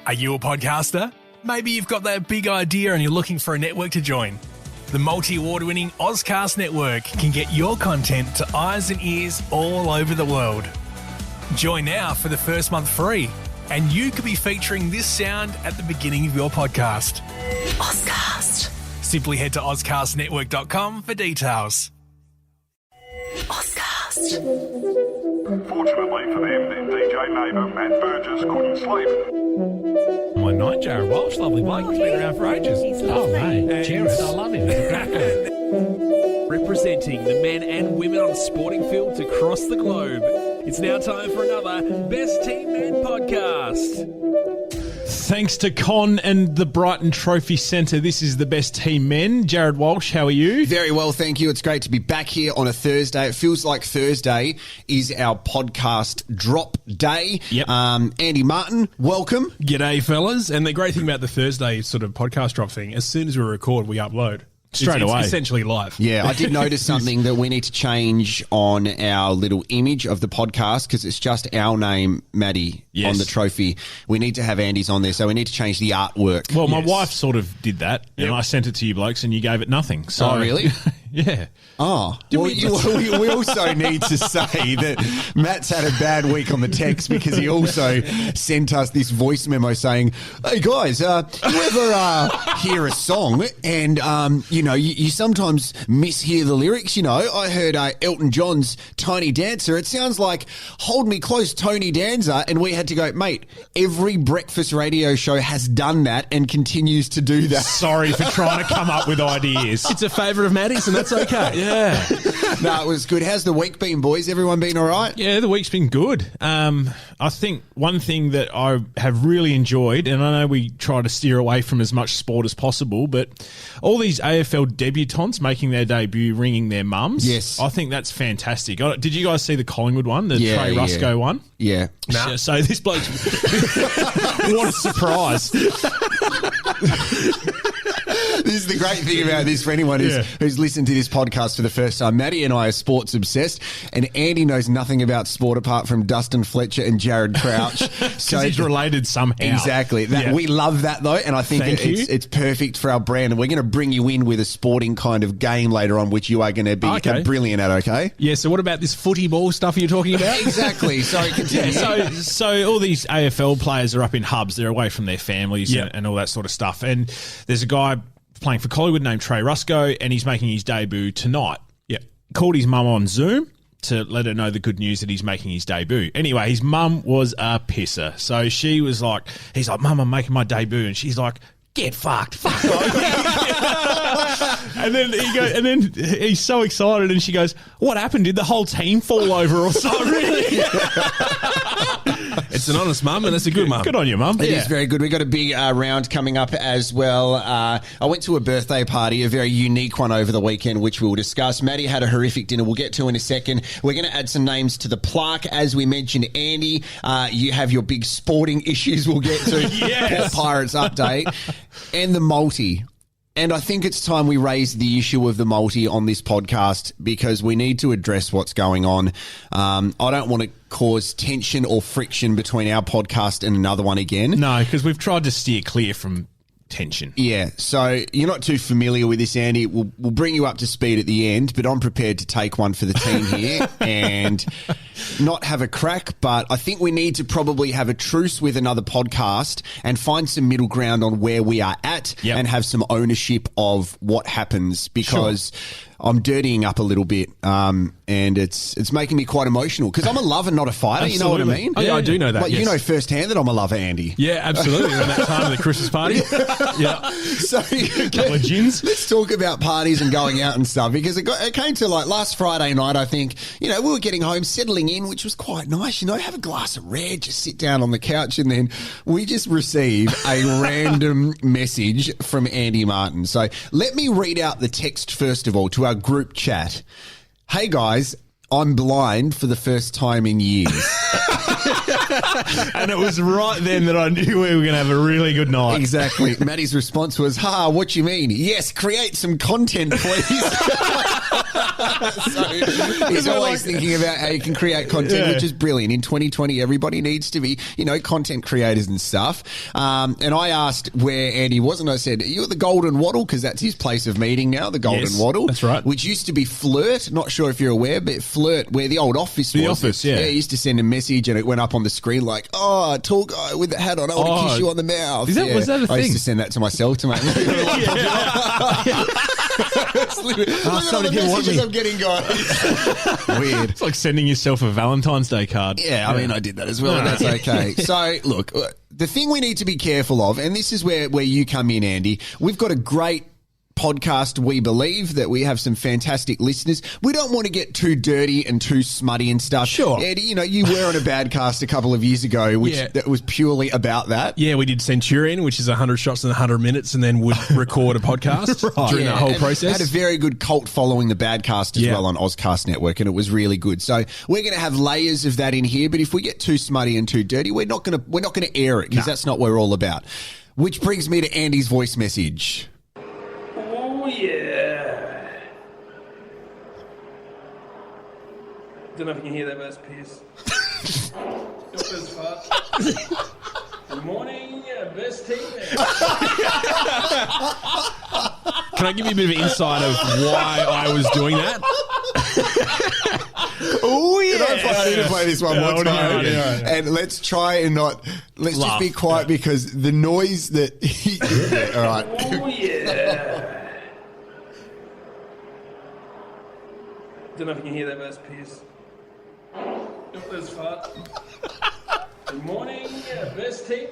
Are you a podcaster? Maybe you've got that big idea and you're looking for a network to join. The multi-award-winning Ozcast Network can get your content to eyes and ears all over the world. Join now for the first month free, and you could be featuring this sound at the beginning of your podcast. Ozcast. Simply head to ozcastnetwork.com for details. Ozcast. Fortunately for them, their DJ neighbour Matt Burgess couldn't sleep. My night, Jarrod Walsh, lovely bloke. He's been around for ages. Oh, mate. Jarrod, I love him. He's a crack guy. Representing the men and women on sporting fields across the globe. It's now time for another Best Team Men podcast. Thanks to Con and the Brighton Trophy Centre, this is the Best Team Men. Jarrod Walsh, how are you? Very well, thank you. It's great to be back here on a Thursday. It feels like Thursday is our podcast drop day. Yep. Andy Martin, welcome. G'day, fellas. And the great thing about the Thursday sort of podcast drop thing, as soon as we record, we upload. Straight away. It's essentially live. Yeah, I did notice something that we need to change on our little image of the podcast because it's just our name, Maddie, Yes. on the trophy. We need to have Andy's on there, so we need to change the artwork. Well, my Yes. wife sort of did that, and Yep. I sent it to you blokes, and you gave it nothing. So, Oh, really? Yeah. Oh, well, we also need to say that Matt's had a bad week on the text because he also sent us this voice memo saying, hey guys, you ever hear a song and, you sometimes mishear the lyrics? You know, I heard Elton John's Tiny Dancer. It sounds like Hold Me Close, Tony Danza. And we had to go, mate, every breakfast radio show has done that and continues to do that. Sorry for trying to come up with ideas. It's a favourite of Maddie's, and that's okay. Yeah. No, it was good. How's the week been, boys? Everyone been all right? Yeah, the week's been good. I think one thing that I have really enjoyed, and I know we try to steer away from as much sport as possible, but all these AFL debutants making their debut ringing their mums. Yes. I think that's fantastic. Did you guys see the Collingwood one, the Yeah, Trey yeah. Rusco one? Yeah. So this bloke's... what a surprise. This is the great thing about this for anyone who's listened to this podcast for the first time. Maddie and I are sports obsessed, and Andy knows nothing about sport apart from Dustin Fletcher and Jarrod Crouch. So he's related somehow. Exactly. We love that though, and I think Thank you. it's perfect for our brand. And we're going to bring you in with a sporting kind of game later on, which you are going to be brilliant at. Okay. Yeah, so what about this footy ball stuff you're talking about? Exactly. Sorry, continue. So all these AFL players are up in hubs. They're away from their families and all that sort of stuff. And there's a guy playing for Collingwood named Trey Rusco, and he's making his debut tonight. Yep. Called his mum on Zoom to let her know the good news that he's making his debut. Anyway, his mum was a pisser. So she was like, he's like, Mum, I'm making my debut. And she's like, get fucked. Fuck off. And then he's so excited, and she goes, what happened? Did the whole team fall over or something? Really? It's an honest mum, and it's a good mum. Good on you, Mum. It is very good. We've got a big round coming up as well. I went to a birthday party, a very unique one over the weekend, which we'll discuss. Maddie had a horrific dinner we'll get to in a second. We're going to add some names to the plaque. As we mentioned, Andy, you have your big sporting issues we'll get to. Yes. Port Pirates update. And the multi. And I think it's time we raise the issue of the multi on this podcast because we need to address what's going on. I don't want to cause tension or friction between our podcast and another one again. No, because we've tried to steer clear from tension. Yeah, so you're not too familiar with this, Andy. We'll bring you up to speed at the end, but I'm prepared to take one for the team here and not have a crack, but I think we need to probably have a truce with another podcast and find some middle ground on where we are at and have some ownership of what happens because I'm dirtying up a little bit and it's making me quite emotional because I'm a lover, not a fighter. Absolutely. You know what I mean? Oh, yeah, I do know that, Like, yes. You know firsthand that I'm a lover, Andy. Yeah, absolutely. Around that time of the Christmas party. Yeah. So Couple of gins. let's talk about parties and going out and stuff because it came to like last Friday night. I think we were getting home, settling in, which was quite nice. Have a glass of red, just sit down on the couch, and then we just receive a random message from Andy Martin. So let me read out the text first of all to our group chat. Hey guys, I'm blind for the first time in years. And it was right then that I knew we were going to have a really good night. Exactly. Maddie's response was, what you mean? Yes, create some content, please. So he's always thinking about how you can create content, which is brilliant. In 2020, everybody needs to be, content creators and stuff. And I asked where Andy was, and I said, are you at the Golden Wattle? Because that's his place of meeting now, the Golden Wattle. That's right. Which used to be Flirt. Not sure if you're aware, but Flirt, where the old office was. The office, yeah. Yeah, he used to send a message and it went up on the screen like, tall guy with the hat on, I want to kiss you on the mouth. Was that a thing? I used to send that to myself to make Look at all the messages I'm getting, guys. Weird. It's like sending yourself a Valentine's Day card. Yeah, I mean, I did that as well, and that's okay. So, look, the thing we need to be careful of, and this is where you come in, Andy, we've got a great podcast, we believe, that we have some fantastic listeners. We don't want to get too dirty and too smutty and stuff. Sure. Andy, you were on a Badcast a couple of years ago, which that was purely about that. Yeah, we did Centurion, which is 100 shots in 100 minutes, and then would record a podcast during that whole process. Had a very good cult following the Badcast as well on Ozcast Network, and it was really good. So we're going to have layers of that in here, but if we get too smutty and too dirty, we're not going to air it, because that's not what we're all about. Which brings me to Andy's voice message. Oh, yeah. Don't know if you can hear that, but it's Pierce. Not as far. Good morning, best team. Can I give you a bit of insight of why I was doing that? Oh, yeah. I need to play this one more time. And let's try and let's just be quiet because the noise that he... Yeah, all right. Oh, yeah. Don't know if you can hear that, but it's Pierce. Not as far. Good morning, best team.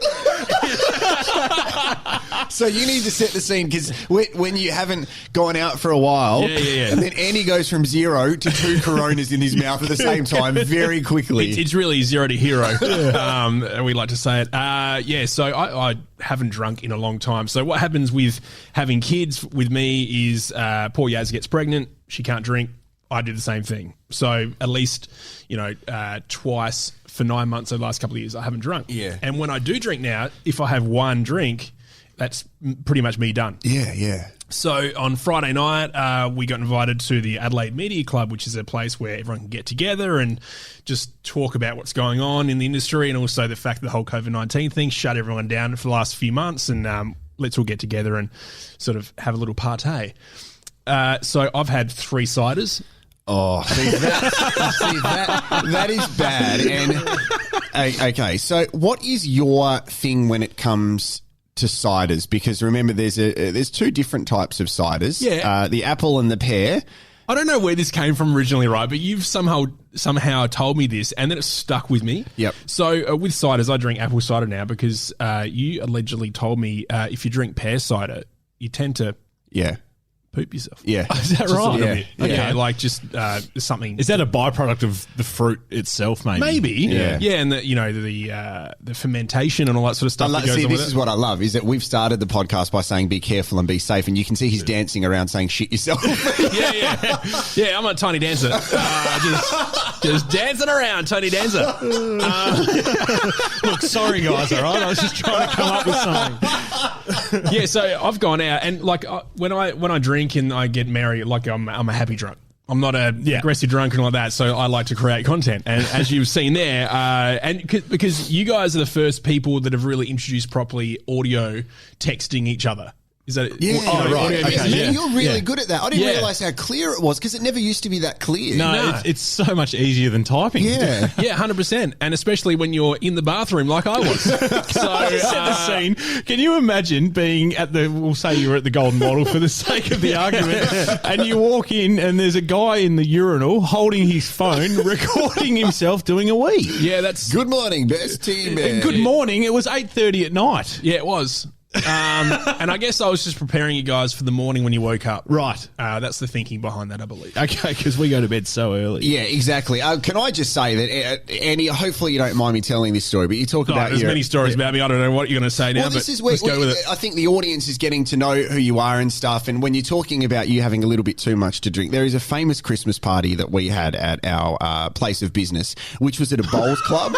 So you need to set the scene because when you haven't gone out for a while, and then Andy goes from 0 to 2 Coronas in his mouth at the same time very quickly. It's really 0 to hero, and we like to say it. So I haven't drunk in a long time. So what happens with having kids with me is poor Yaz gets pregnant, she can't drink. I do the same thing. So at least, twice for 9 months over the last couple of years, I haven't drunk. Yeah. And when I do drink now, if I have one drink, that's pretty much me done. Yeah. So on Friday night, we got invited to the Adelaide Media Club, which is a place where everyone can get together and just talk about what's going on in the industry, and also the fact that the whole COVID-19 thing shut everyone down for the last few months, and let's all get together and sort of have a little party. So I've had 3 ciders. Oh, that is bad. And okay, so what is your thing when it comes to ciders? Because remember, there's 2 different types of ciders. Yeah, the apple and the pear. I don't know where this came from originally, right? But you've somehow told me this, and then it stuck with me. Yep. So with ciders, I drink apple cider now because you allegedly told me if you drink pear cider, you tend to poop yourself. Yeah. Is that right? Yeah. Okay, like just something. Is that a byproduct of the fruit itself, maybe? Maybe. Yeah. Yeah, and the fermentation and all that sort of stuff that goes on with this it. is what I love, is that we've started the podcast by saying be careful and be safe, and you can see he's dancing around saying shit yourself. Yeah, I'm a tiny dancer. Just dancing around, Tony Dancer. Look, sorry guys, all right? I was just trying to come up with something. Yeah, so I've gone out, and like when I drink and I get married, like I'm a happy drunk. I'm not a aggressive drunk and like that, so I like to create content. And as you've seen there, because you guys are the first people that have really introduced properly audio texting each other. Is that right. Okay. Man, you're really good at that. I didn't Yeah. realise how clear it was because it never used to be that clear. No. It's so much easier than typing. Yeah. Yeah, 100%. And especially when you're in the bathroom like I was. So Set the scene. Can you imagine being we'll say you're at the Golden Model for the sake of the argument, and you walk in and there's a guy in the urinal holding his phone, recording himself doing a wee. yeah, that's Good morning, best team. And good morning. It was 8:30 at night. yeah, it was. And I guess I was just preparing you guys for the morning when you woke up. Right. That's the thinking behind that, I believe. Okay, because we go to bed so early. Yeah, exactly. Can I just say that, Andy, hopefully you don't mind me telling this story, but you talk about there's many stories about me. I don't know what you're going to say now, Well, this but is where let's go with it. I think the audience is getting to know who you are and stuff. And when you're talking about you having a little bit too much to drink, there is a famous Christmas party that we had at our place of business, which was at a bowls club.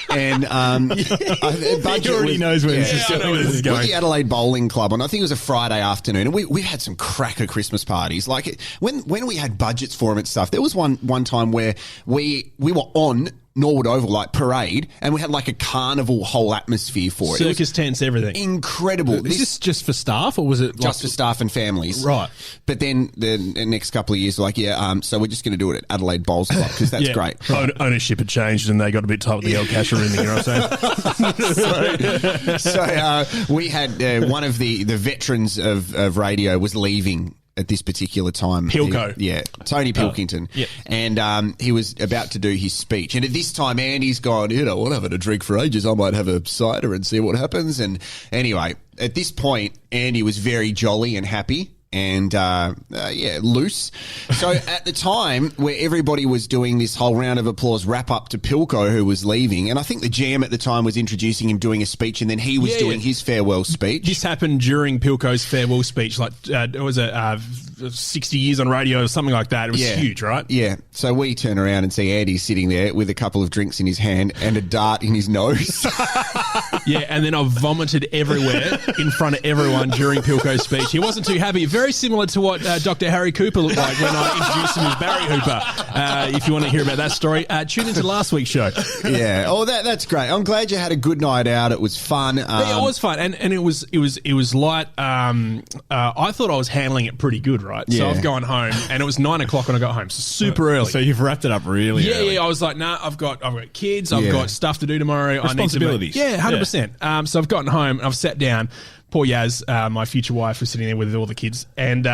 And He already knows where this is I know where this is going. the Adelaide Bowling Club on, I think it was a Friday afternoon, and we had some cracker Christmas parties. Like when we had budgets for them and stuff, there was one time where we were on Norwood Oval, like parade, and we had like a carnival whole atmosphere for it. Circus tents, everything. Incredible. Is this just for staff, or was it Just for staff and families. Right. But then the next couple of years, like, so we're just going to do it at Adelaide Bowls Club because that's great. Ownership had changed and they got a bit tight with the El Casherini, you know what I'm saying? So we had one of the veterans of radio was leaving at this particular time. Pilko. Tony Pilkington. yeah. And he was about to do his speech. And at this time, Andy's gone, I'm having a drink for ages. I might have a cider and see what happens. And anyway, at this point, Andy was very jolly and happy. And, loose. So at the time where everybody was doing this whole round of applause wrap up to Pilko, who was leaving, and I think the GM at the time was introducing him doing a speech, and then he was doing his farewell speech. This happened during Pilko's farewell speech, like it was 60 years on radio or something like that. It was huge, right? Yeah. So we turn around and see Andy sitting there with a couple of drinks in his hand and a dart in his nose. Yeah, and then I vomited everywhere in front of everyone during Pilko's speech. He wasn't too happy. Very similar to what Dr. Harry Cooper looked like when I introduced him as Barry Hooper. If you want to hear about that story, tune into last week's show. Yeah. Oh, that's great. I'm glad you had a good night out. It was fun. Yeah, it was fun, and it was light. I thought I was handling it pretty good, right? So I've gone home, and it was 9 o'clock when I got home, so super early. So you've wrapped it up really early. Yeah. I was like, nah, I've got kids. I've got stuff to do tomorrow. Responsibilities. I need to 100%. So I've gotten home and I've sat down. Poor Yaz, my future wife, was sitting there with all the kids, and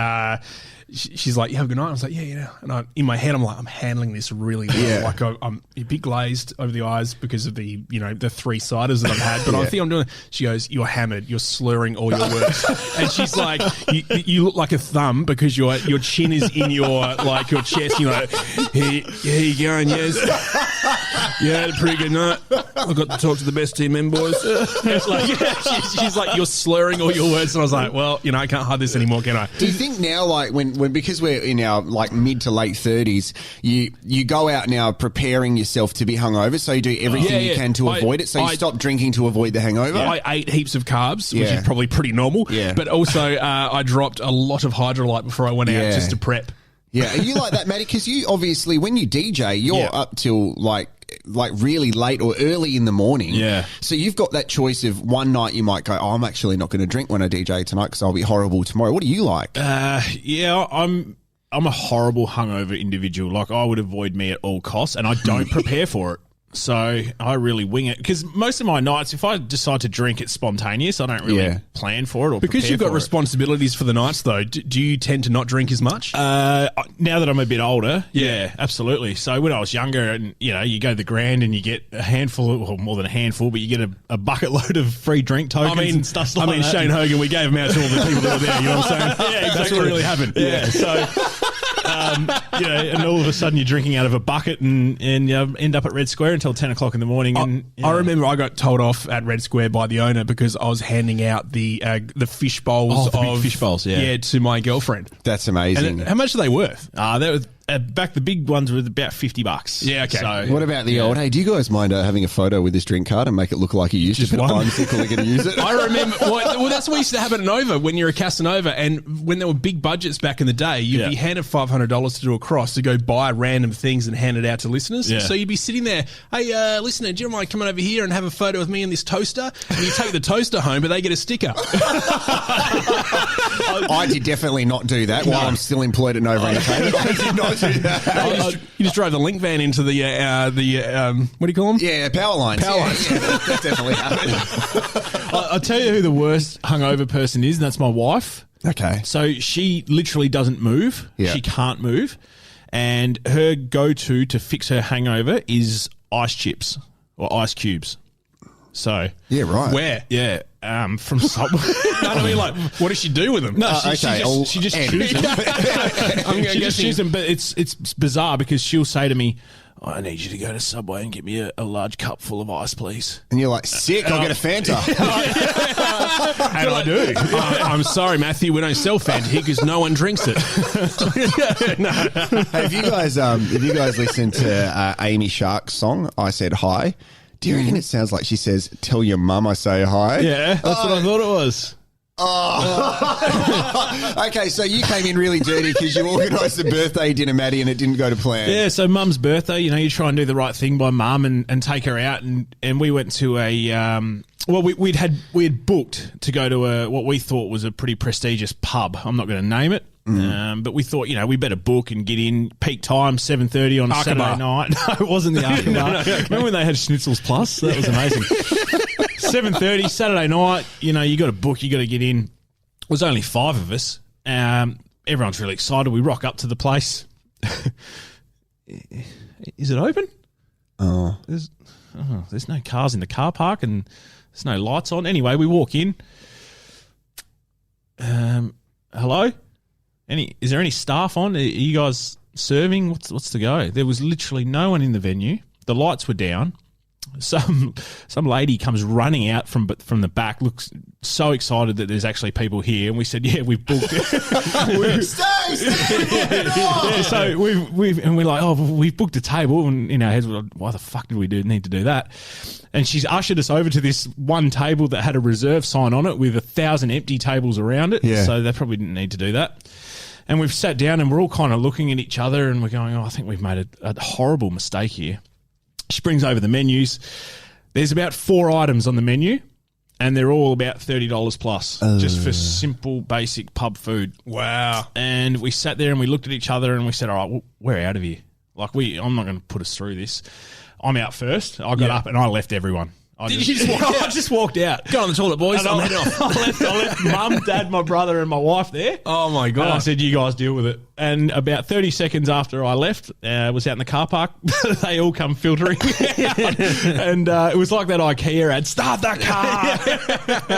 she's like, "You have a good night?" I was like, "Yeah." And in my head, I'm like, "I'm handling this really well." Yeah. Like I'm a bit glazed over the eyes because of the the 3 ciders that I've had, but I think I'm doing it. She goes, "You're hammered. You're slurring all your words," and she's like, "You look like a thumb because your chin is in your chest." You're like, "Here you going, Yes? You had a pretty good night. I got to talk to the best team men, boys." She's like, "You're slurring all your words," and I was like, "Well, I can't hide this anymore, can I?" Do you think now, like when because we're in our like mid to late 30s, you go out now preparing yourself to be hungover, so you do everything you can to avoid it. So you stop drinking to avoid the hangover. I ate heaps of carbs, which is probably pretty normal. Yeah. But also, I dropped a lot of Hydrolyte before I went out just to prep. Yeah, are you like that, Matty? Because you obviously, when you DJ, you're up till like really late or early in the morning. Yeah. So you've got that choice of one night you might go, I'm actually not going to drink when I DJ tonight because I'll be horrible tomorrow. What do you like? I'm a horrible hungover individual. Like, I would avoid me at all costs, and I don't prepare for it. So I really wing it, because most of my nights, if I decide to drink, it's spontaneous. I don't really plan for it or because prepare you've got for responsibilities for the nights, though. Do you tend to not drink as much? Now that I'm a bit older, yeah, absolutely. So when I was younger, and you go to the Grand and you get a handful, or more than a handful, but you get a bucket load of free drink tokens and stuff like that. Shane Hogan, we gave them out to all the people that were there. You know what I'm saying? Yeah, exactly. That's what really happened. Yeah. So. And all of a sudden you're drinking out of a bucket and end up at Red Square until 10 o'clock in the morning. I remember I got told off at Red Square by the owner because I was handing out the fish bowls big fish bowls, to my girlfriend. That's amazing. And how much are they worth? They were back. The big ones were about $50. Yeah, okay. So, what about the old? Hey, do you guys mind having a photo with this drink card and make it look like you used it? I'm simply going to use it. I remember. Well, that's what used to happen at Nova when you're a Casanova, and when there were big budgets back in the day, you'd be handed $500 to do a cross to go buy random things and hand it out to listeners. Yeah. So you'd be sitting there, hey, listener, do you mind coming over here and have a photo with me in this toaster? And you take the toaster home, but they get a sticker. I did definitely not do that while I'm still employed at Nova Entertainment. I did not do that. You just drove the link van into the what do you call them? Yeah, power lines. Power lines. Yeah, that definitely happened. I'll tell you who the worst hungover person is, and that's my wife. Okay. So she literally doesn't move. Yeah. She can't move. And her go-to to fix her hangover is ice chips or ice cubes. So Yeah, right. Where? yeah, from Subway. No, I mean, like, what does she do with them? No, okay, she just chews them. I'm She just guessing. chews them, but it's bizarre because she'll say to me, I need you to go to Subway and get me a large cup full of ice, please. And you're like, sick, I'll get a Fanta. And I do. I'm sorry, Matthew. We don't sell Fanta here because no one drinks it. Hey, have you guys listened to Amy Shark's song, I Said Hi? Do you reckon it sounds like she says, tell your mum I say hi? Yeah, that's what I thought it was. Okay, so you came in really dirty because you organised the birthday dinner, Maddie, and it didn't go to plan. Yeah, so mum's birthday, you try and do the right thing by mum and take her out, and we went to a we had booked to go to what we thought was a pretty prestigious pub. I'm not going to name it. But we thought, we better book and get in peak time, 7:30 on Saturday night. No, it wasn't the Arkabar. Remember when they had Schnitzels Plus? That was amazing. 7:30 Saturday night. You got to book. You got to get in. It was only 5 of us. Everyone's really excited. We rock up to the place. Is it open? There's no cars in the car park and there's no lights on. Anyway, we walk in. Hello? Is there any staff on? Are you guys serving? What's the go? There was literally no one in the venue. The lights were down. Some lady comes running out from the back, looks so excited that there's actually people here, and we said, "Yeah, we've booked it." So we're like, we've booked a table, and in our heads, we're like, why the fuck did we need to do that? And she's ushered us over to this one table that had a reserve sign on it with 1,000 empty tables around it. Yeah. So they probably didn't need to do that. And we've sat down, and we're all kind of looking at each other, and we're going, I think we've made a horrible mistake here. She brings over the menus. There's about 4 items on the menu, and they're all about $30 plus, just for simple, basic pub food. Wow. And we sat there and we looked at each other and we said, all right, well, we're out of here. I'm not going to put us through this. I'm out first. I got up and I left everyone. Did you just walk out? I just walked out. Go on the toilet, boys. And I'm heading off. I left Mum, Dad, my brother, and my wife there. Oh, my God. And I said, you guys deal with it. And about 30 seconds after I left, was out in the car park, they all come filtering out. And it was like that IKEA ad, start that car.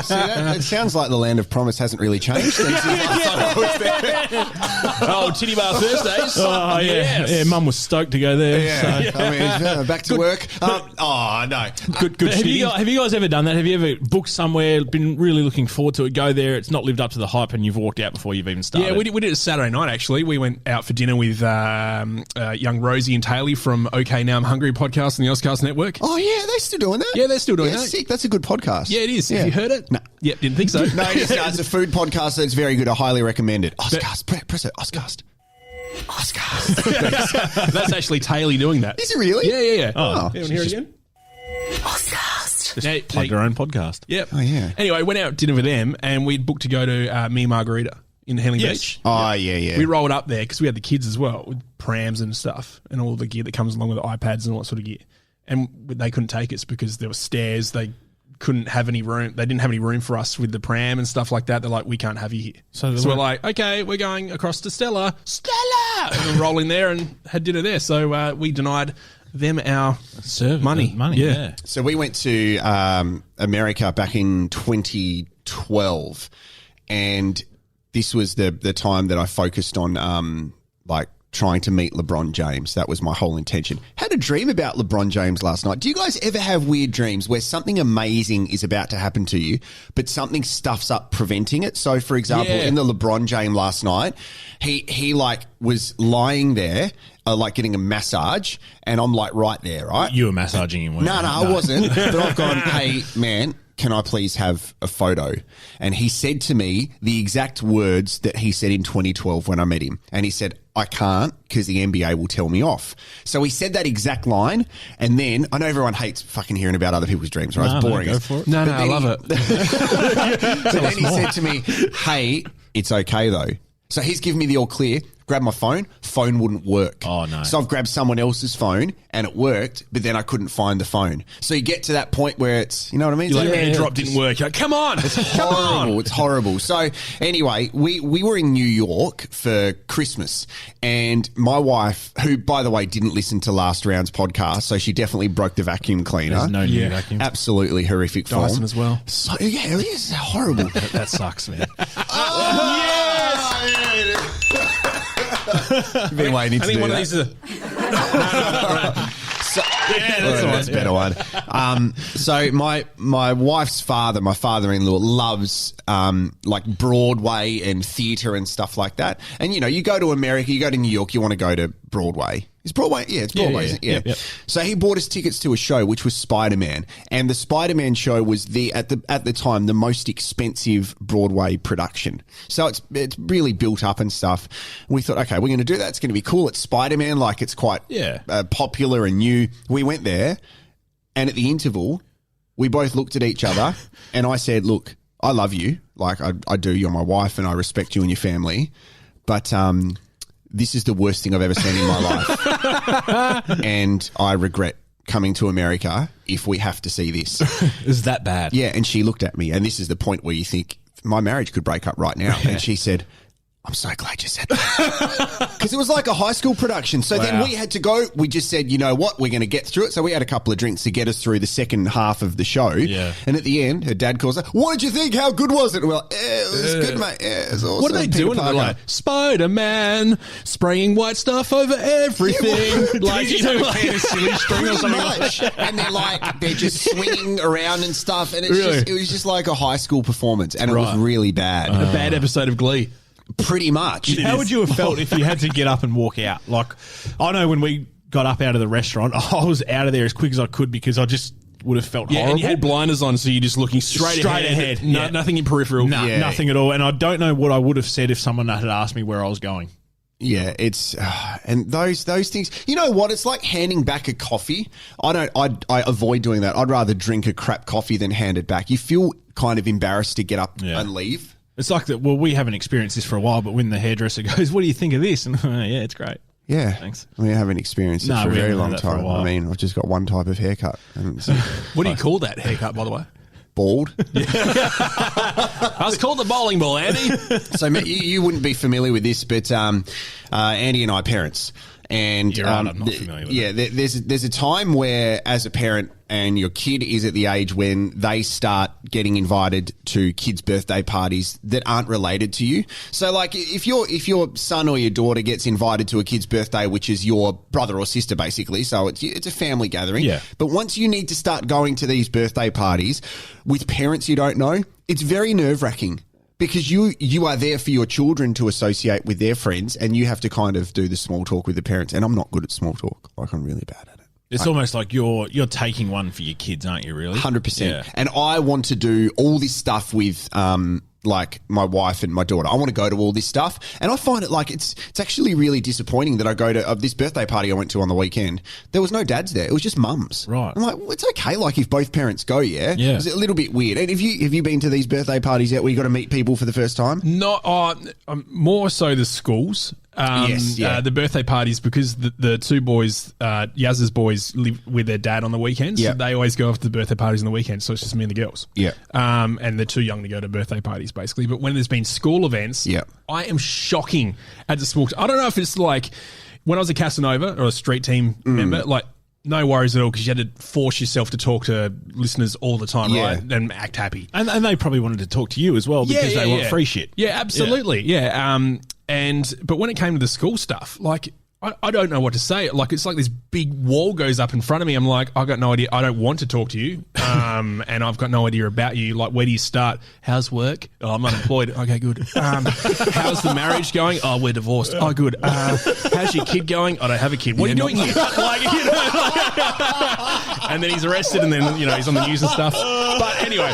See, it sounds like the land of promise hasn't really changed since the last time I was there. Oh, Titty Bar Thursdays. Oh, yeah. Yes. Yeah, Mum was stoked to go there. Yeah, So. I mean, back to work. No. Good Have shitty. you guys ever done that? Have you ever booked somewhere, been really looking forward to it, go there, it's not lived up to the hype, and you've walked out before you've even started? Yeah, we did it Saturday night, actually. We went out for dinner with young Rosie and Taylor from OK Now I'm Hungry podcast on the Ozcast Network. Oh, yeah, they're still doing that? Yeah, they're still doing Yeah, that. sick. That's a good podcast. Yeah, it is. Yeah. Have you heard it? No. Yep, didn't think so. No, it's a food podcast that's very good. I highly recommend it. Ozcast. Press it. Ozcast. That's actually Taylor doing that. Is it really? Yeah. Oh, You want to hear it again? Just plugged her own podcast. Yep. Oh, yeah. Anyway, went out dinner with them, and we'd booked to go to Me Margarita in Healing Yes. Beach. Oh, yeah. We rolled up there because we had the kids as well with prams and stuff and all the gear that comes along with the iPads and all that sort of gear. And they couldn't take us because there were stairs. They couldn't have any room. They didn't have any room for us with the pram and stuff like that. They're like, we can't have you here. So we're like, okay, we're going across to Stella. And we roll in there and had dinner there. So we denied them our money. Yeah. So we went to America back in 2012, and this was the time that I focused on trying to meet LeBron James. That was my whole intention. Had a dream about LeBron James last night. Do you guys ever have weird dreams where something amazing is about to happen to you, but something stuffs up preventing it? So, for example, in the LeBron James last night, he was lying there, getting a massage, and I'm right there, right? You were massaging him. No, I wasn't. But I've gone, hey, man, can I please have a photo? And he said to me the exact words that he said in 2012 when I met him. And he said, I can't because the NBA will tell me off. So he said that exact line. And then, I know everyone hates fucking hearing about other people's dreams, right? It's boring. Go for it. No, I love it. But then he said to me, hey, it's okay though. So he's given me the all clear. grab my phone wouldn't work. Oh, no. So I've grabbed someone else's phone and it worked, but then I couldn't find the phone. So you get to that point where it's, you know what I mean? You're like, It's airdrop didn't work. You're like, come on. Come on. horrible. It's horrible. So anyway, we were in New York for Christmas, and my wife, who by the way didn't listen to last round's podcast, so she definitely broke the vacuum cleaner. There's no new vacuum. Absolutely horrific form. Dyson as well. So yeah, it is horrible. That sucks, man. Been waiting to I think do one that. of these is That's a better one. So my wife's father, my father-in-law, loves like Broadway and theatre and stuff like that. And you know, you go to America, you go to New York, you want to go to Broadway. Is Broadway? Yeah, it's Broadway, isn't it? Yeah. So he bought us tickets to a show, which was Spider-Man, and the Spider-Man show was at the time the most expensive Broadway production. So it's really built up and stuff. We thought, okay, we're going to do that. It's going to be cool. It's Spider-Man, like it's quite popular and new. We went there, and at the interval, we both looked at each other, and I said, "Look, I love you, like I do. You're my wife, and I respect you and your family, but this is the worst thing I've ever seen in my life, and I regret coming to America if we have to see this." Is that bad? Yeah, and she looked at me, and this is the point where you think my marriage could break up right now. And she said, "I'm so glad you said that." Because it was like a high school production. So then we had to go. We just said, you know what, we're going to get through it. So we had a couple of drinks to get us through the second half of the show. Yeah. And at the end, her dad calls her, "What did you think? How good was it?" Well, it was good, mate. Yeah, it was awesome. What are they doing? They're like, Spider-Man spraying white stuff over everything. Like, you know, like, pretty much. And they're just swinging around and stuff. And it was just like a high school performance. And it was really bad. a bad episode of Glee. Pretty much. How would you have felt if you had to get up and walk out? Like, I know when we got up out of the restaurant, I was out of there as quick as I could because I just would have felt horrible. And you had blinders on, so you're just looking straight ahead. Nothing in peripheral. Nothing at all. And I don't know what I would have said if someone had asked me where I was going. Yeah, it's and those things. You know what? It's like handing back a coffee. I avoid doing that. I'd rather drink a crap coffee than hand it back. You feel kind of embarrassed to get up and leave. It's like that. Well, we haven't experienced this for a while, but when the hairdresser goes, "What do you think of this?" and yeah, it's great. Yeah, thanks. We haven't experienced it for a very long time. I mean, I've just got one type of haircut. What do you call that haircut, by the way? Bald. I was called the bowling ball, Andy. So Matt, you wouldn't be familiar with this, but Andy and I are parents. And You're right, I'm not familiar with that. There's a time where, as a parent, and your kid is at the age when they start getting invited to kids' birthday parties that aren't related to you. So, like, if your son or your daughter gets invited to a kid's birthday, which is your brother or sister, basically, so it's a family gathering. Yeah. But once you need to start going to these birthday parties with parents you don't know, it's very nerve-wracking. Because you are there for your children to associate with their friends, and you have to kind of do the small talk with the parents. And I'm not good at small talk. Like, I'm really bad at it. It's almost like you're taking one for your kids, aren't you, really? 100%. Yeah. And I want to do all this stuff with like my wife and my daughter. I want to go to all this stuff. And I find it like it's actually really disappointing that I go to this birthday party I went to on the weekend. There was no dads there. It was just mums. Right. I'm like, well, it's okay, like, if both parents go, yeah? Yeah. It's a little bit weird. And have you been to these birthday parties yet where you got to meet people for the first time? More so the schools. Yes, yeah. The birthday parties, because the two boys, Yaz's boys, live with their dad on the weekends. Yeah. So they always go off to the birthday parties on the weekends, so it's just me and the girls. Yeah. And they're too young to go to birthday parties, basically. But when there's been school events, Yeah. I am shocking at the small. I don't know if it's like when I was a Casanova or a street team member, like, no worries at all, because you had to force yourself to talk to listeners all the time, Yeah. right? And act happy. And they probably wanted to talk to you as well because they want free shit. Yeah, absolutely. Yeah. But when it came to the school stuff, like, I don't know what to say. Like, it's like this big wall goes up in front of me. I'm like, I got no idea. I don't want to talk to you. And I've got no idea about you. Like, where do you start? How's work? Oh, I'm unemployed. Okay, good. How's the marriage going? Oh, we're divorced. Oh, good. How's your kid going? I don't have a kid. What are you doing here? Like, you know, and then he's arrested, and then, you know, he's on the news and stuff. But anyway,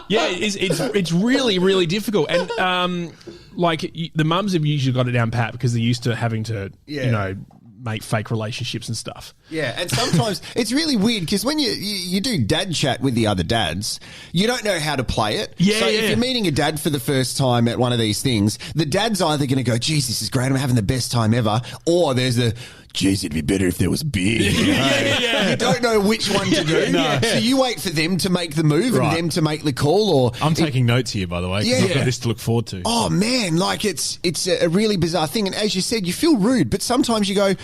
yeah, it's really, really difficult. And like, the mums have usually got it down pat because they're used to having to, you know, make fake relationships and stuff. Yeah, and sometimes it's really weird because when you do dad chat with the other dads, you don't know how to play it. Yeah, so yeah. if you're meeting a dad for the first time at one of these things, the dad's either going to go, geez, this is great, I'm having the best time ever, or there's the, geez, it'd be better if there was beer. You don't know which one to do. So you wait for them to make the move Right. and them to make the call. Or I'm taking notes here, by the way, 'cause I've Yeah. got this to look forward to. Oh man, like it's a really bizarre thing. And as you said, you feel rude, but sometimes you go,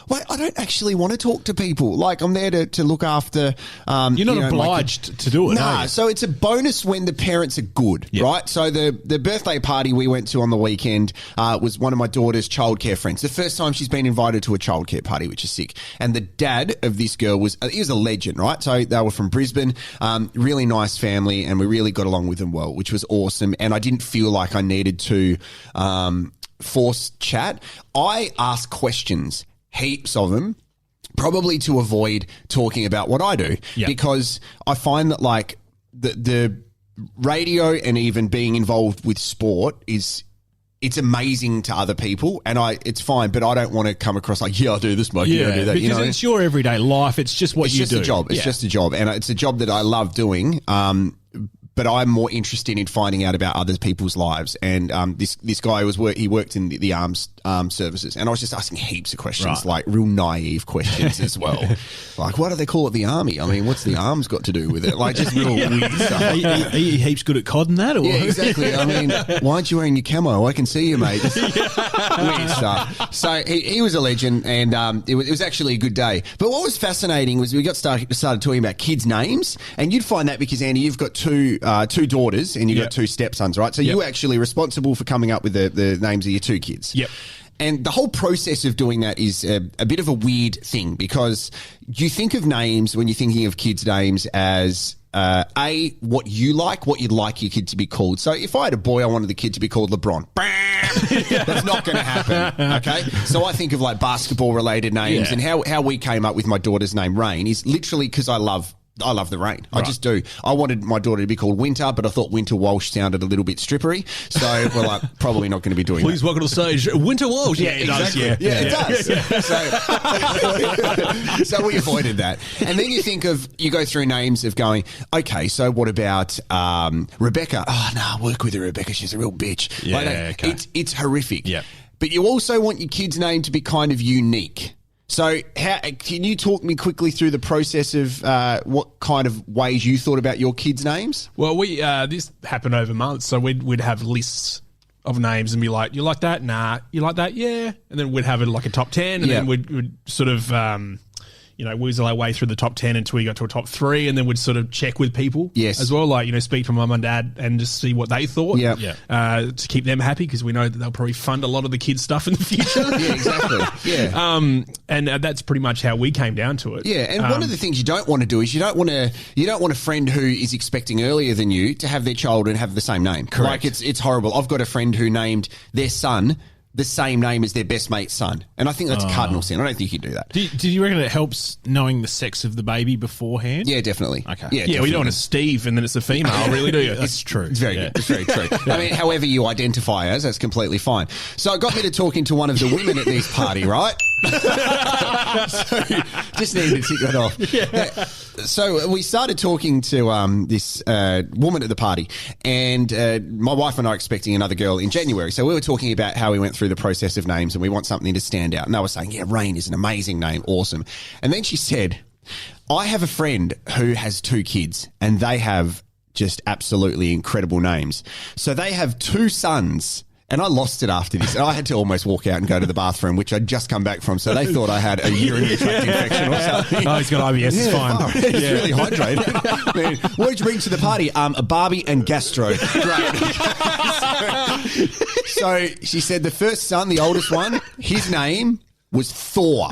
wait, I don't actually want to talk to people. Like I'm there to look after. You're not you know, obliged to do it, are Nah, you? so it's a bonus when the parents are good, right? So the birthday party we went to on the weekend was one of my daughter's childcare friends. The first time she's been invited to a childcare party, which is sick. And the dad of this girl he was a legend, right? So they were from Brisbane, really nice family, and we really got along with them well, which was awesome. And I didn't feel like I needed to force chat. I asked questions. Heaps of them, probably to avoid talking about what I do, because I find that like the radio and even being involved with sport it's amazing to other people, and it's fine, but I don't want to come across like, I do this, mate, you don't do that. because it's your everyday life. It's just what it's you just do. a job. It's just a job, and it's a job that I love doing. But I'm more interested in finding out about other people's lives. And this guy he worked in the arms services, and I was just asking heaps of questions, like real naive questions as well. Like, why do they call it the army? I mean, what's the arms got to do with it? Like, just real weird stuff. Are you heaps good at COD and that? Or? Yeah, exactly. I mean, why aren't you wearing your camo? I can see you, mate. Just weird stuff. So he was a legend, and it was actually a good day. But what was fascinating was we started talking about kids' names, and you'd find that because, Andy, you've got two daughters and you've got two stepsons, right? So you're actually responsible for coming up with the names of your two kids. Yep. And the whole process of doing that is a bit of a weird thing, because you think of names when you're thinking of kids' names as what you'd like your kid to be called. So if I had a boy, I wanted the kid to be called LeBron. That's not going to happen. Okay. So I think of like basketball related names, and how we came up with my daughter's name, Rain, is literally because I love the rain. I just do. I wanted my daughter to be called Winter, but I thought Winter Walsh sounded a little bit strippery. So we're like, probably not going to be doing Please welcome to the stage, Winter Walsh. Yeah, it does. Yeah, it does. So we avoided that. And then you go through names of going, okay, so what about Rebecca? Oh, no, I work with her, Rebecca. She's a real bitch. Yeah, okay. It's horrific. Yeah. But you also want your kid's name to be kind of unique. So can you talk me quickly through the process of what kind of ways you thought about your kids' names? Well, this happened over months, so we'd have lists of names and be like, you like that? Nah. You like that? Yeah. And then we'd have it like a top 10, and then we'd sort of weasel our way through the top 10 until we got to a top 3, and then we'd sort of check with people as well, like, speak to mum and dad and just see what they thought to keep them happy, because we know that they'll probably fund a lot of the kids' stuff in the future. Yeah, exactly. Yeah. And that's pretty much how we came down to it. Yeah, and one of the things you don't want to do is you don't want a friend who is expecting earlier than you to have their child and have the same name. Correct. Like it's horrible. I've got a friend who named their son the same name as their best mate's son, and I think that's cardinal sin. I don't think you can do that. Do you reckon it helps knowing the sex of the baby beforehand? Yeah, definitely. Okay. Yeah, Yeah, we don't want a Steve and then it's a female, really, do you? That's true. It's very good. It's very true. I mean, however you identify as, that's completely fine. So it got me to talking to one of the women at this party, right? So just needed to tick that off. Yeah. So we started talking to this woman at the party, and my wife and I are expecting another girl in January. So we were talking about how we went through the process of names, and we want something to stand out. And I was saying, yeah, Rain is an amazing name. Awesome. And then she said, I have a friend who has 2 kids, and they have just absolutely incredible names. So they have 2 sons. And I lost it after this. I had to almost walk out and go to the bathroom, which I'd just come back from. So they thought I had a urinary tract infection or something. Oh, he's got IBS. It's fine. He's really hydrated. Man, what did you bring to the party? A Barbie and gastro. Great. So she said the first son, the oldest one, his name was Thor.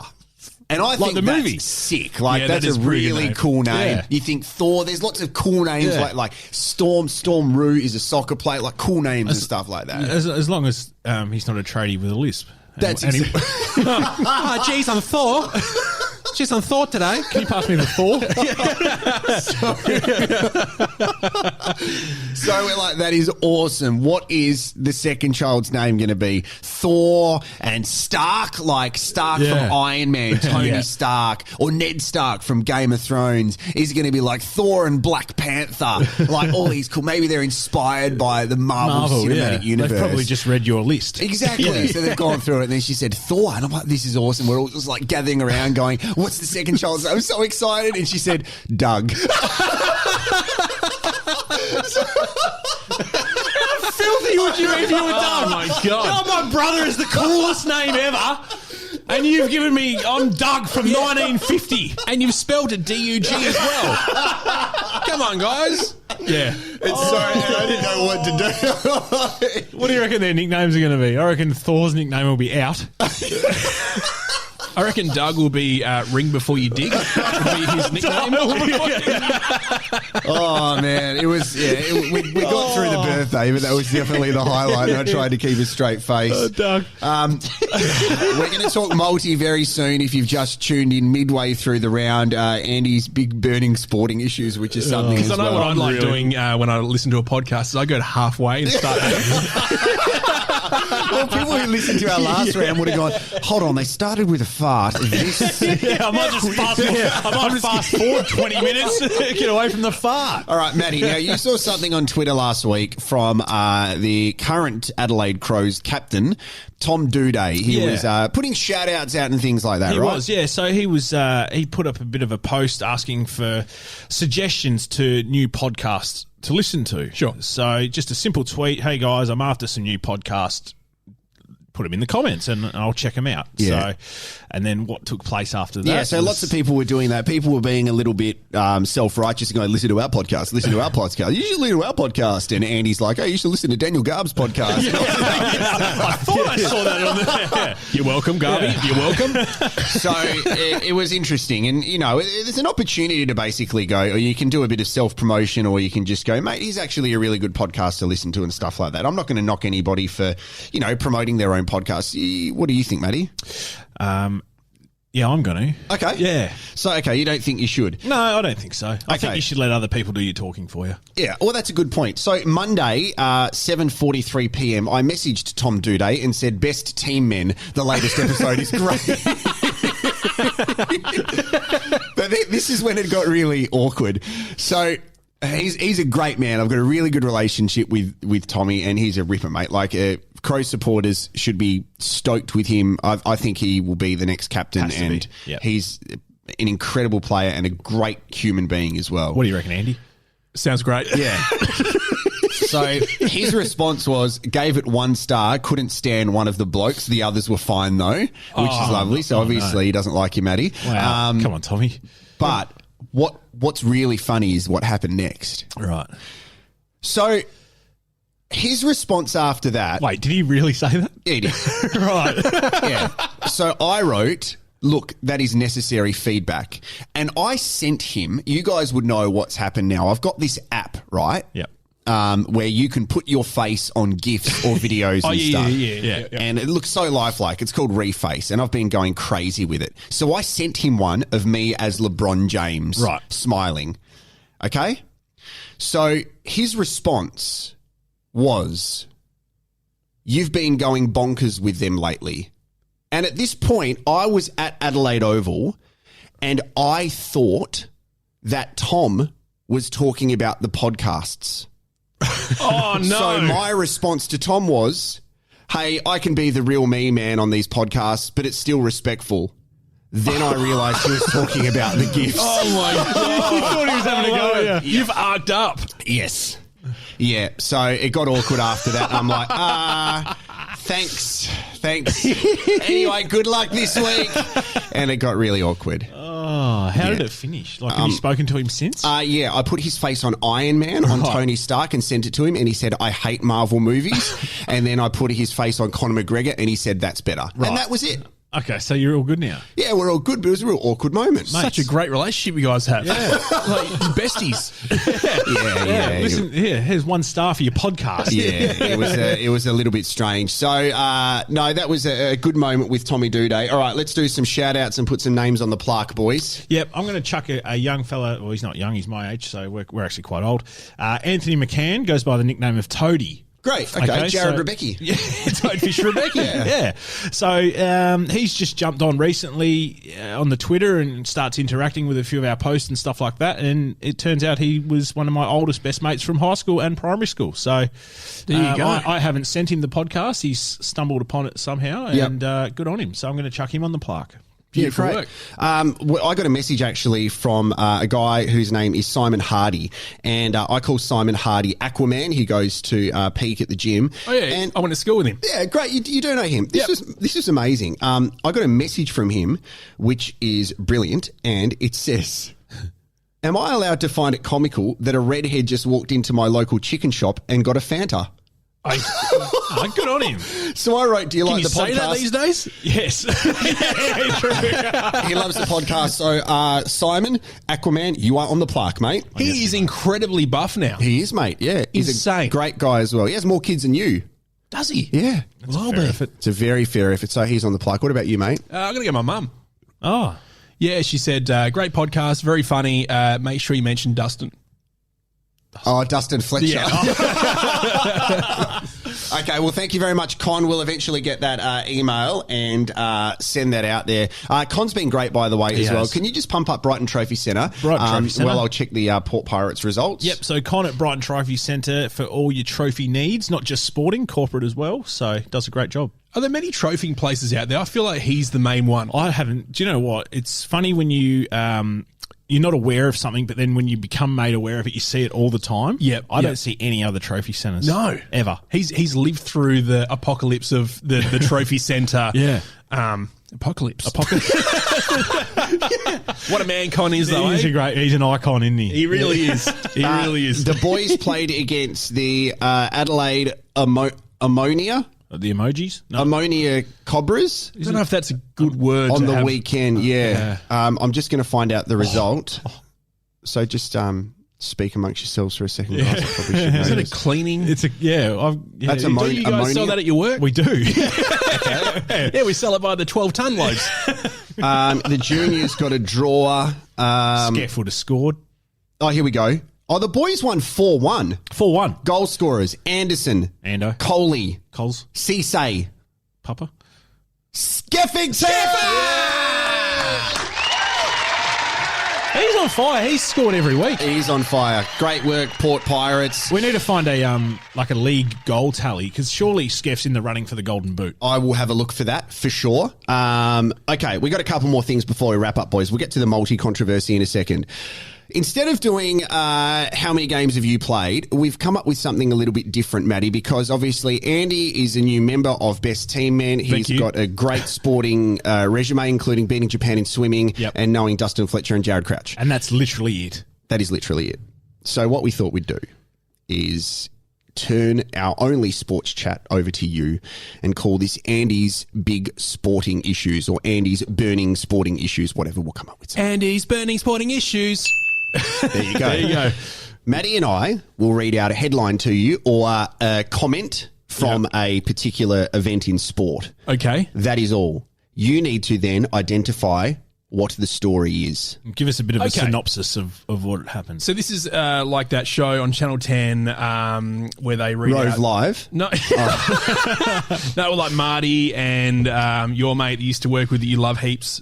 And I think the that's movie. sick. Like, Yeah, that's that is a a pretty good really name. cool name. Yeah. You think Thor, there's lots of cool names like Storm Rue is a soccer player, like cool names and stuff like that. As long as he's not a tradie with a lisp. That's And he- Jeez, I'm Thor. Just on thought today. Can you pass me the Thor? So we're like, that is awesome. What is the second child's name going to be? Thor and Stark, like Stark Yeah. from Iron Man, Tony Yeah. Stark, or Ned Stark from Game of Thrones. Is it going to be like Thor and Black Panther? Like all these cool. Maybe they're inspired by the Marvel Cinematic Universe. They've probably just read your list. Exactly. So they've gone through it, and then she said Thor, and I'm like, this is awesome. We're all just like gathering around, going, "What's the second child's name?" I'm so excited, and she said Doug. Filthy would you if you were Oh, my God. Oh, my brother is the coolest name ever. And you've given me, I'm Doug from 1950. And you've spelled it D-U-G as well. Come on, guys. Yeah. It's sorry, I didn't know what to do. What do you reckon their nicknames are going to be? I reckon Thor's nickname will be Out. I reckon Doug will be Ring Before You Dig. Would be his nickname. Oh man, it was we got through the birthday, but that was definitely the highlight. And I tried to keep a straight face. Doug. We're going to talk multi very soon. If you've just tuned in midway through the round, Andy's big burning sporting issues, which is something. Because as I know well. what I'm like doing when I listen to a podcast is I go halfway and start. Well, people who listened to our last round would have gone, hold on, they started with a fart. This... Yeah, I might just fast forward 20 minutes to get away from the fart. All right, Matty, now you saw something on Twitter last week from the current Adelaide Crows captain, Tom Duday. He was putting shout-outs out and things like that, He right? was, yeah. So he was. He put up a bit of a post asking for suggestions to new podcasts to listen to. Sure. So just a simple tweet. Hey guys, I'm after some new podcasts. Put them in the comments and I'll check them out. Yeah. So, and then what took place after that? Yeah, so lots of people were doing that. People were being a little bit self-righteous and going, listen to our podcast, listen to our podcast. You should listen to our podcast. And Andy's like, oh, you should listen to Daniel Garb's podcast. I thought I saw that on there. You're welcome, Garby. Yeah. You're welcome. So it was interesting. And, you know, there's an opportunity to basically go, or you can do a bit of self-promotion, or you can just go, mate, he's actually a really good podcast to listen to and stuff like that. I'm not going to knock anybody for, you know, promoting their own podcast. What do you think, Matty? Yeah, I'm going to. Okay. Yeah. So, okay, you don't think you should? No, I don't think so. I Okay. think you should let other people do your talking for you. Yeah, well, that's a good point. So Monday, 7:43 p.m., I messaged Tom Duday and said, best team men, the latest episode is great. But this is when it got really awkward. So he's a great man. I've got a really good relationship with Tommy, and he's a ripper, mate. Like, Crow supporters should be stoked with him. I think he will be the next captain, Has to and be. Yep. he's an incredible player and a great human being as well. What do you reckon, Andy? Sounds great. Yeah. So his response was, gave it 1 star, couldn't stand one of the blokes. The others were fine though, which is lovely. So obviously he doesn't like you, Matty. Wow. Come on, Tommy. But what's really funny is what happened next. Right. So his response after that. Wait, did he really say that? Yeah, he did. Right. Yeah. So I wrote, look, that is necessary feedback. And I sent him, you guys would know what's happened now. I've got this app, right? Yep. Where you can put your face on GIFs or videos and stuff. Yeah. And it looks so lifelike. It's called Reface, and I've been going crazy with it. So I sent him one of me as LeBron James, Right. smiling. Okay? So his response was, you've been going bonkers with them lately. And at this point, I was at Adelaide Oval, and I thought that Tom was talking about the podcasts. Oh, no. So my response to Tom was, hey, I can be the real me, man, on these podcasts, but it's still respectful. Then I realised he was talking about the gifts. Oh, my God. You thought he was having a go at you. You've arced up. Yes. Yeah, so it got awkward after that. I'm like, thanks. Anyway, good luck this week. And it got really awkward. Oh, how did it finish? Like, have you spoken to him since? Yeah, I put his face on Iron Man on Tony Stark and sent it to him, and he said, I hate Marvel movies. And then I put his face on Conor McGregor, and he said, that's better. Right. And that was it. Okay, so you're all good now. Yeah, we're all good, but it was a real awkward moment. Such a great relationship you guys have. Yeah. Like besties. Yeah. Listen, here's one star for your podcast. Yeah, it was a little bit strange. So, no, that was a good moment with Tommy Duday. All right, let's do some shout-outs and put some names on the plaque, boys. Yep, I'm going to chuck a young fella. Well, he's not young, he's my age, so we're actually quite old. Anthony McCann goes by the nickname of Toadie. Great. Okay. Jarrod Rebecki. Yeah, Toadfish Rebecki. Yeah. So he's just jumped on recently on the Twitter and starts interacting with a few of our posts and stuff like that. And it turns out he was one of my oldest best mates from high school and primary school. So there you go. I haven't sent him the podcast. He's stumbled upon it somehow, and good on him. So I'm going to chuck him on the plaque. Beautiful work. Well, I got a message actually from a guy whose name is Simon Hardy, and I call Simon Hardy Aquaman. He goes to Peak at the gym. Oh yeah, and I went to school with him. Yeah, great. You do know him. This is amazing. I got a message from him, which is brilliant, and it says, "Am I allowed to find it comical that a redhead just walked into my local chicken shop and got a Fanta?" Good on him. So I wrote, "Do you Can like you the say podcast?" that these days? Yes. He loves the podcast. So, Simon, Aquaman, you are on the plaque, mate. He is incredibly buff now. He is, mate. Yeah. He's Insane. a great guy as well. He has more kids than you. Does he? Yeah. Well, be. It's a very fair effort. So he's on the plaque. What about you, mate? I'm going to get my mum. Oh. Yeah, she said, great podcast, very funny. Make sure you mention Dustin. Oh, Dustin Fletcher. Yeah. Okay, well, thank you very much, Con. We'll eventually get that email and send that out there. Con's been great, by the way, as well. Can you just pump up Brighton Trophy Centre? Brighton Trophy Centre. While I'll check the Port Pirates results. Yep, so Con at Brighton Trophy Centre for all your trophy needs, not just sporting, corporate as well. So does a great job. Are there many trophying places out there? I feel like he's the main one. I haven't. Do you know what? It's funny when you you're not aware of something, but then when you become made aware of it, you see it all the time. Yep. I don't see any other trophy centres. No. Ever. He's lived through the apocalypse of the trophy centre. Yeah. Apocalypse. What a man Con is, though. He's he's an icon, isn't he? He really is. He really is. The boys played against the Adelaide Ammonia. The emojis? No. Ammonia Cobras. I don't know if that's a good word On to the have. weekend, yeah. I'm just going to find out the result. So just speak amongst yourselves for a second, guys. I probably should know Is it a this. cleaning? It's a That's Do you guys sell that at your work? We do. Yeah, we sell it by the 12-ton loaves. The juniors got a draw. Scarefoot has scored. Oh, here we go. Oh, the boys won 4-1. 4-1. Goal scorers: Anderson, Ando. Coley, Coles. Cisse, Papa. Skeffington. He's on fire. He's scored every week. He's on fire. Great work, Port Pirates. We need to find a league goal tally, because surely Skeff's in the running for the Golden Boot. I will have a look for that for sure. Okay, we got a couple more things before we wrap up, boys. We'll get to the multi-controversy in a second. Instead of doing how many games have you played, we've come up with something a little bit different, Matty, because obviously Andy is a new member of Best Team Man. He's got a great sporting resume, including beating Japan in swimming and knowing Dustin Fletcher and Jarrod Crouch. And that's literally it. That is literally it. So what we thought we'd do is turn our only sports chat over to you and call this Andy's Big Sporting Issues, or Andy's Burning Sporting Issues, whatever we'll come up with. Andy's burning sporting issues. There you go. There you go. Maddie and I will read out a headline to you, or a comment from a particular event in sport. Okay. That is all. You need to then identify what the story is. Give us a bit of a synopsis of what happened. So this is like that show on Channel 10 where they read Rove out... Live? No. No, like Marty and your mate that used to work with that you love heaps.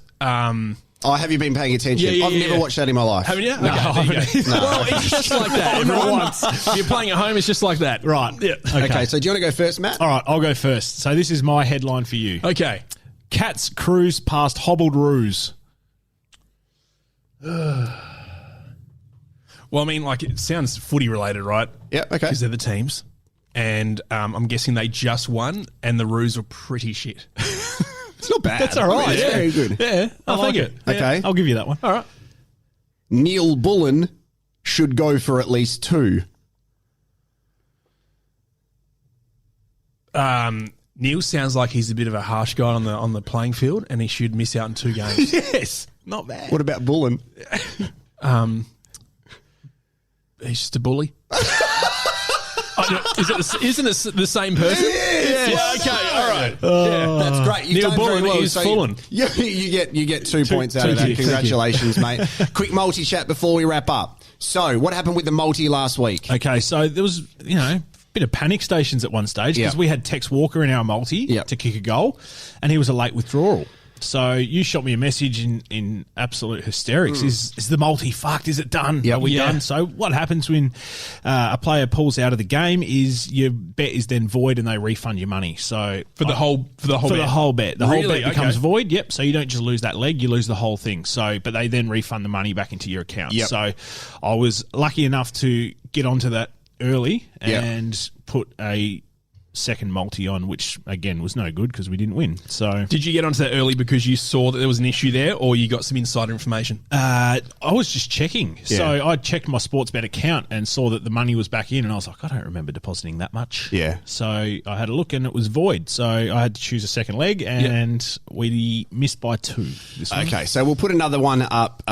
Oh, have you been paying attention? Yeah, I've never watched that in my life. Haven't you? No, Okay, there you go. no. Well, it's just like that. If you're playing at home, it's just like that. Right. Yeah. Okay, so do you want to go first, Matt? All right, I'll go first. So this is my headline for you. Okay. Cats cruise past hobbled roos. Well, I mean, like, it sounds footy related, right? Yeah, okay. Because they're the teams. And I'm guessing they just won, and the Roos were pretty shit. It's not bad. That's all right. It's very good. Yeah, I like like it. Okay. Yeah, I'll give you that one. All right. Neil Bullen should go for at least 2. Neil sounds like he's a bit of a harsh guy on the playing field, and he should miss out in 2 games. Yes, not bad. What about Bullen? He's just a bully. Isn't it the same person? Yeah, okay, all right. That's great. You've Neil done very Bullen well. is So Fulham. you get 2 points out of that. Thank you. Congratulations, mate. Quick multi chat before we wrap up. So, what happened with the multi last week? Okay, so there was, a bit of panic stations at one stage because we had Tex Walker in our multi to kick a goal, and he was a late withdrawal. So you shot me a message in absolute hysterics. Is the multi fucked? Is it done? Are we done? So what happens when a player pulls out of the game is your bet is then void and they refund your money. So For the whole bet. The whole bet Really? becomes Okay. void. Yep. So you don't just lose that leg, you lose the whole thing. So, but they then refund the money back into your account. Yep. So I was lucky enough to get onto that early and put a second multi on, which again was no good because we didn't win. So Did you get onto that early because you saw that there was an issue there, or you got some insider information? I was just checking. So I checked my Sportsbet account and saw that the money was back in, and I was like, I don't remember depositing that much. Yeah. So I had a look and it was void. So I had to choose a second leg, and we missed by 2 this week. Okay, so we'll put another one up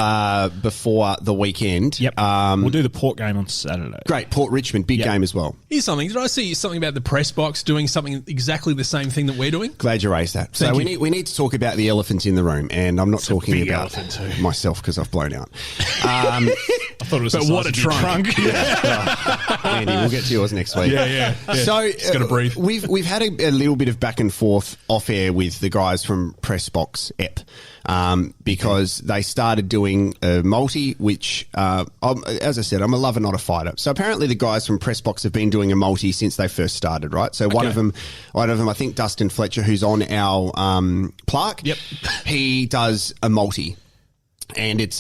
before the weekend. Yep. We'll do the Port game on Saturday. Great. Port Richmond, big game as well. Here's something. Did I see something about the press box doing something exactly the same thing that we're doing? Glad you raised that. So Thank you. we need to talk about the elephants in the room, and I'm not talking big about elephant too. myself because I've blown out. I thought it was But the size what a of your trunk. Andy, we'll get to yours next week. Yeah. So gotta breathe. We've had a little bit of back and forth off air with the guys from Pressbox Ep. Because they started doing a multi, which, as I said, I'm a lover, not a fighter. So apparently the guys from Pressbox have been doing a multi since they first started, right? So one of them, I think Dustin Fletcher, who's on our plaque, he does a multi, and it's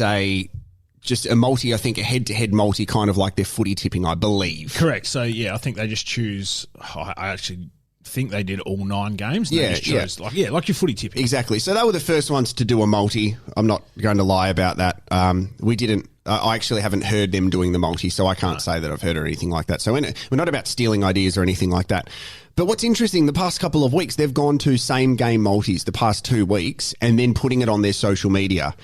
just a multi, I think a head-to-head multi, kind of like their footy tipping, I believe. Correct. So, I think they just choose. I actually think they did all 9 games. And Yeah, they just chose, like your footy tipping. Exactly. So they were the first ones to do a multi. I'm not going to lie about that. We didn't. I actually haven't heard them doing the multi, so I can't say that I've heard or anything like that. So we're not about stealing ideas or anything like that. But what's interesting, the past couple of weeks, they've gone to same game multis the past 2 weeks and then putting it on their social media.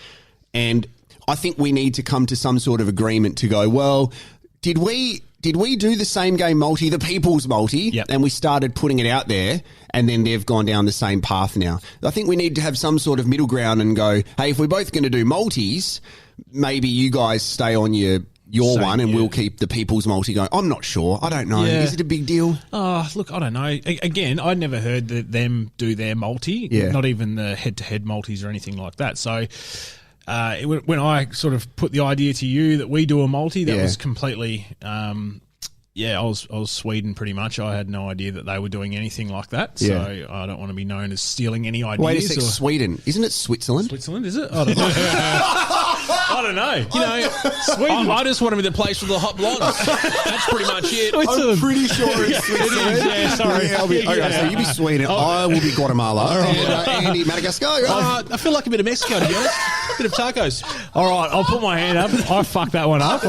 And I think we need to come to some sort of agreement to go, well, did we do the same game multi, the people's multi, and we started putting it out there, and then they've gone down the same path now? I think we need to have some sort of middle ground and go, hey, if we're both going to do multis, maybe you guys stay on your one and we'll keep the people's multi going. I'm not sure. I don't know. Is it a big deal? Oh, look, I don't know. Again, I'd never heard them do their multi, not even the head-to-head multis or anything like that. So when I sort of put the idea to you that we do a multi, that was completely, I was Sweden pretty much. I had no idea that they were doing anything like that. So I don't want to be known as stealing any ideas. Wait a sec, Sweden. Isn't it Switzerland? Switzerland, is it? I don't know. I don't know. Sweden. I just want to be the place with the hot blondes. That's pretty much it. I'm pretty sure it's Switzerland. Yeah, sorry. Okay, so you be Sweden. I will be Guatemala. And Andy, Madagascar. I feel like a bit of Mexico, to be honest. A bit of tacos. All right, I'll put my hand up. I fucked that one up.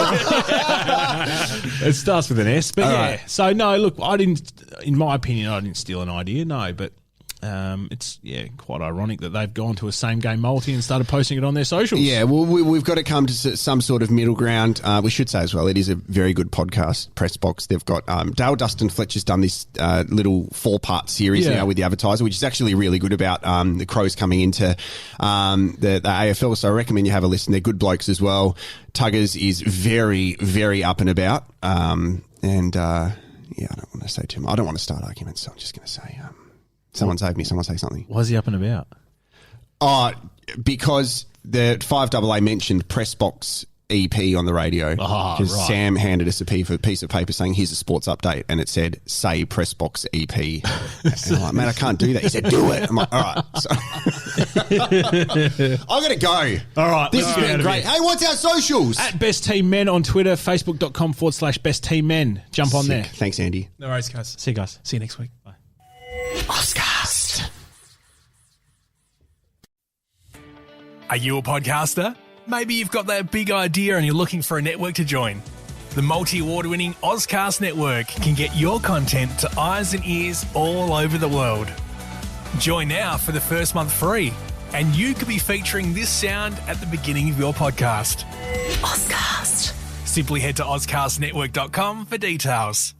It starts with an S, but right. So no, look, I didn't. In my opinion, I didn't steal an idea. No, but it's quite ironic that they've gone to a same game multi and started posting it on their socials. Yeah, well, we've got to come to some sort of middle ground. We should say as well, it is a very good podcast, Pressbox. They've got Dale Dustin Fletcher's done this little 4-part series now with the advertiser, which is actually really good about the Crows coming into the AFL. So I recommend you have a listen. They're good blokes as well. Tuggers is very, very up and about. I don't want to say too much. I don't want to start arguments, so I'm just going to say... Someone save me. Someone say something. Why's he up and about? Because the 5AA mentioned Pressbox EP on the radio. Because Sam handed us a piece of paper saying, here's a sports update. And it said, say Pressbox EP. And I'm like, man, I can't do that. He said, do it. I'm like, all right. So I got to go. All right. This has been great. Hey, what's our socials? At Best Team Men on Twitter, facebook.com/Best Team Men. Jump on there. Thanks, Andy. No worries, guys. See you guys. See you next week. Bye. Oscars. Are you a podcaster? Maybe you've got that big idea and you're looking for a network to join. The multi-award winning Ozcast network can get your content to eyes and ears all over the world. Join now for the first month free, and you could be featuring this sound at the beginning of your podcast. Ozcast. Simply head to ozcastnetwork.com for details.